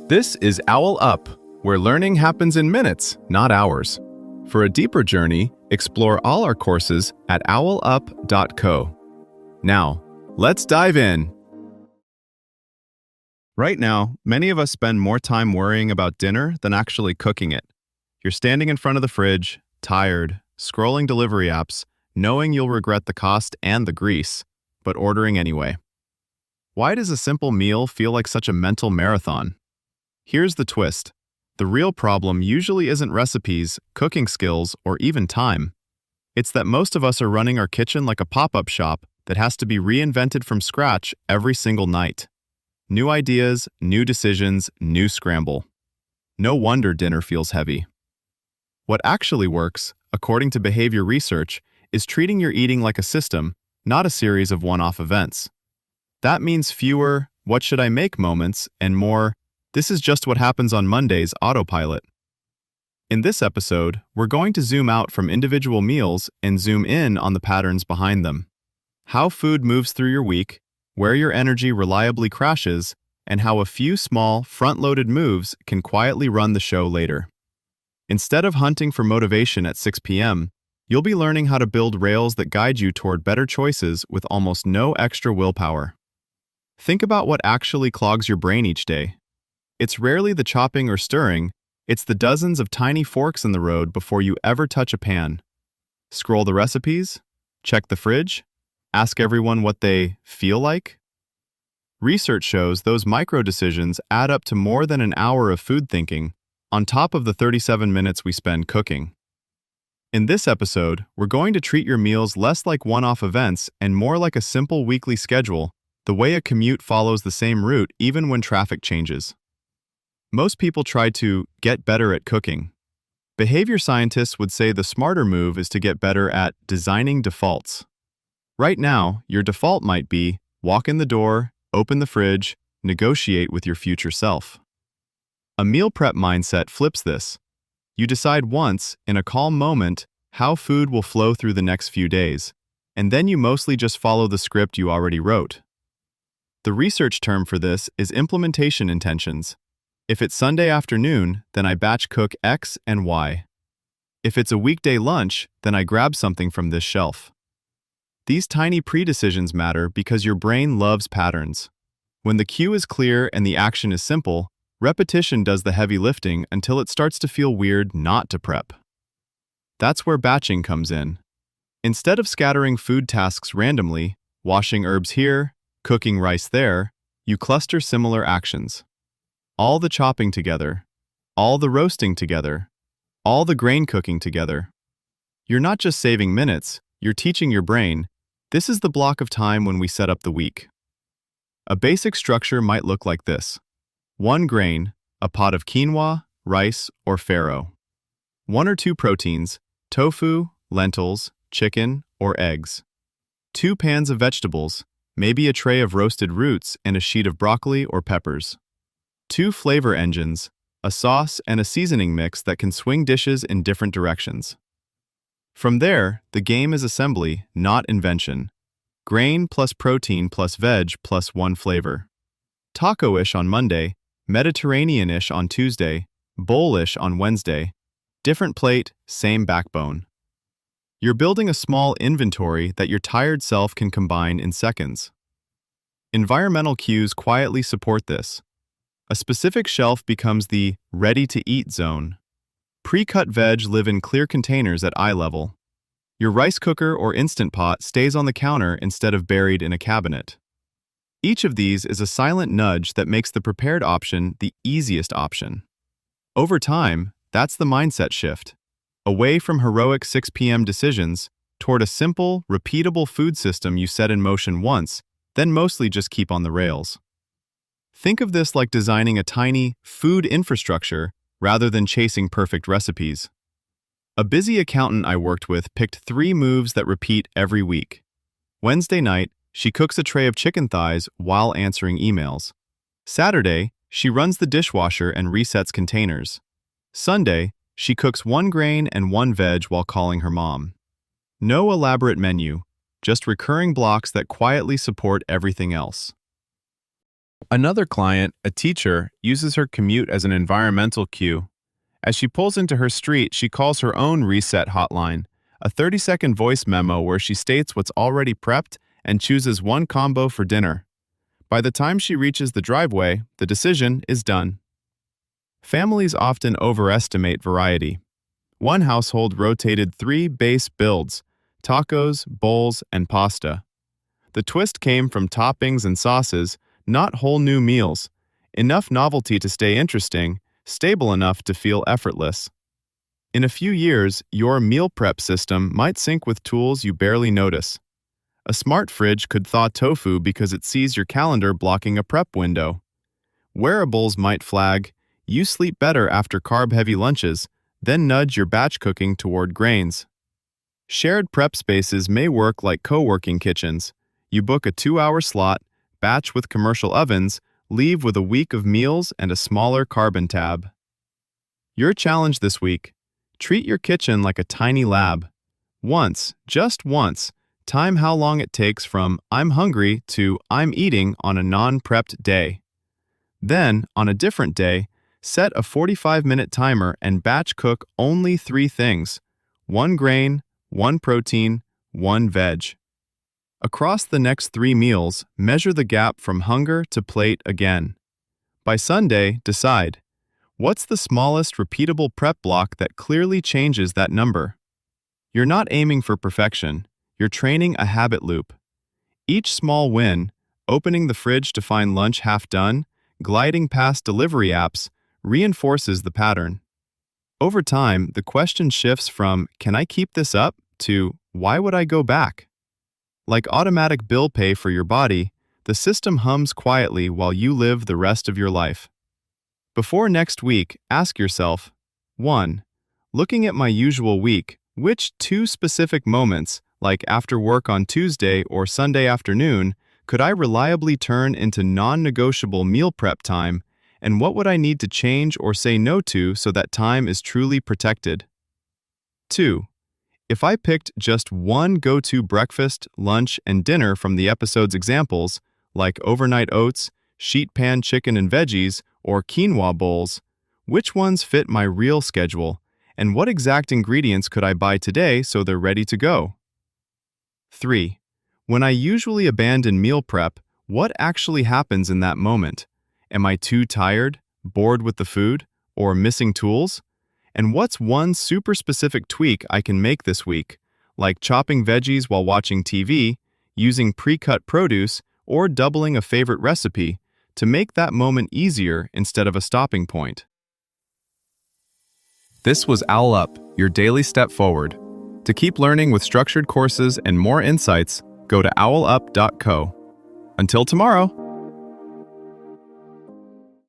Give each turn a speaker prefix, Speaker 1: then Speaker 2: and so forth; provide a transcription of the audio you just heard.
Speaker 1: This is OwlUp, where learning happens in minutes, not hours. For a deeper journey, explore all our courses at owlup.co. Now, let's dive in. Right now, many of us spend more time worrying about dinner than actually cooking it. You're standing in front of the fridge, tired, scrolling delivery apps, knowing you'll regret the cost and the grease, but ordering anyway. Why does a simple meal feel like such a mental marathon? Here's the twist. The real problem usually isn't recipes, cooking skills, or even time. It's that most of us are running our kitchen like a pop-up shop that has to be reinvented from scratch every single night. New ideas, new decisions, new scramble. No wonder dinner feels heavy. What actually works, according to behavior research, is treating your eating like a system, not a series of one-off events. That means fewer, what should I make moments, and more, this is just what happens on Mondays autopilot. In this episode, we're going to zoom out from individual meals and zoom in on the patterns behind them. How food moves through your week, where your energy reliably crashes, and how a few small, front-loaded moves can quietly run the show later. Instead of hunting for motivation at 6 p.m., you'll be learning how to build rails that guide you toward better choices with almost no extra willpower. Think about what actually clogs your brain each day. It's rarely the chopping or stirring, it's the dozens of tiny forks in the road before you ever touch a pan. Scroll the recipes? Check the fridge? Ask everyone what they feel like? Research shows those micro-decisions add up to more than an hour of food thinking, on top of the 37 minutes we spend cooking. In this episode, we're going to treat your meals less like one-off events and more like a simple weekly schedule, the way a commute follows the same route even when traffic changes. Most people try to get better at cooking. Behavior scientists would say the smarter move is to get better at designing defaults. Right now, your default might be walk in the door, open the fridge, negotiate with your future self. A meal prep mindset flips this. You decide once, in a calm moment, how food will flow through the next few days, and then you mostly just follow the script you already wrote. The research term for this is implementation intentions. If it's Sunday afternoon, then I batch cook X and Y. If it's a weekday lunch, then I grab something from this shelf. These tiny pre-decisions matter because your brain loves patterns. When the cue is clear and the action is simple, repetition does the heavy lifting until it starts to feel weird not to prep. That's where batching comes in. Instead of scattering food tasks randomly, washing herbs here, cooking rice there, you cluster similar actions. All the chopping together, all the roasting together, all the grain cooking together. You're not just saving minutes, you're teaching your brain, this is the block of time when we set up the week. A basic structure might look like this. 1 grain, a pot of quinoa, rice, or farro. 1 or 2 proteins, tofu, lentils, chicken, or eggs. 2 pans of vegetables, maybe a tray of roasted roots and a sheet of broccoli or peppers. 2 flavor engines, a sauce and a seasoning mix that can swing dishes in different directions. From there, the game is assembly, not invention. Grain plus protein plus veg plus 1 flavor. Taco-ish on Monday, Mediterranean-ish on Tuesday, bowl-ish on Wednesday. Different plate, same backbone. You're building a small inventory that your tired self can combine in seconds. Environmental cues quietly support this. A specific shelf becomes the ready-to-eat zone. Pre-cut veg live in clear containers at eye level. Your rice cooker or Instant Pot stays on the counter instead of buried in a cabinet. Each of these is a silent nudge that makes the prepared option the easiest option. Over time, that's the mindset shift. Away from heroic 6 p.m. decisions toward a simple, repeatable food system you set in motion once, then mostly just keep on the rails. Think of this like designing a tiny food infrastructure rather than chasing perfect recipes. A busy accountant I worked with picked 3 moves that repeat every week. Wednesday night, she cooks a tray of chicken thighs while answering emails. Saturday, she runs the dishwasher and resets containers. Sunday, she cooks 1 grain and 1 veg while calling her mom. No elaborate menu, just recurring blocks that quietly support everything else. Another client, a teacher, uses her commute as an environmental cue. As she pulls into her street, she calls her own reset hotline, a 30-second voice memo where she states what's already prepped and chooses one combo for dinner. By the time she reaches the driveway, the decision is done. Families often overestimate variety. One household rotated 3 base builds: tacos, bowls, and pasta. The twist came from toppings and sauces, not whole new meals. Enough novelty to stay interesting, stable enough to feel effortless. In a few years, your meal prep system might sync with tools you barely notice. A smart fridge could thaw tofu because it sees your calendar blocking a prep window. Wearables might flag, "You sleep better after carb-heavy lunches," then nudge your batch cooking toward grains. Shared prep spaces may work like co-working kitchens. You book a 2-hour slot, batch with commercial ovens, leave with a week of meals and a smaller carbon tab. Your challenge this week: treat your kitchen like a tiny lab. Once, just once, time how long it takes from "I'm hungry" to "I'm eating" on a non-prepped day. Then, on a different day, set a 45-minute timer and batch cook only 3 things: 1 grain, 1 protein, 1 veg. Across the next 3 meals, measure the gap from hunger to plate again. By Sunday, decide, what's the smallest repeatable prep block that clearly changes that number? You're not aiming for perfection, you're training a habit loop. Each small win, opening the fridge to find lunch half done, gliding past delivery apps, reinforces the pattern. Over time, the question shifts from "Can I keep this up?" to "Why would I go back?" Like automatic bill pay for your body, the system hums quietly while you live the rest of your life. Before next week, ask yourself, 1. Looking at my usual week, which 2 specific moments, like after work on Tuesday or Sunday afternoon, could I reliably turn into non-negotiable meal prep time, and what would I need to change or say no to so that time is truly protected? 2. If I picked just one go-to breakfast, lunch, and dinner from the episode's examples, like overnight oats, sheet pan chicken and veggies, or quinoa bowls, which ones fit my real schedule, and what exact ingredients could I buy today so they're ready to go? 3. When I usually abandon meal prep, what actually happens in that moment? Am I too tired, bored with the food, or missing tools? And what's one super specific tweak I can make this week, like chopping veggies while watching TV, using pre-cut produce, or doubling a favorite recipe, to make that moment easier instead of a stopping point? This was OwlUp, your daily step forward. To keep learning with structured courses and more insights, go to owlup.co. Until tomorrow!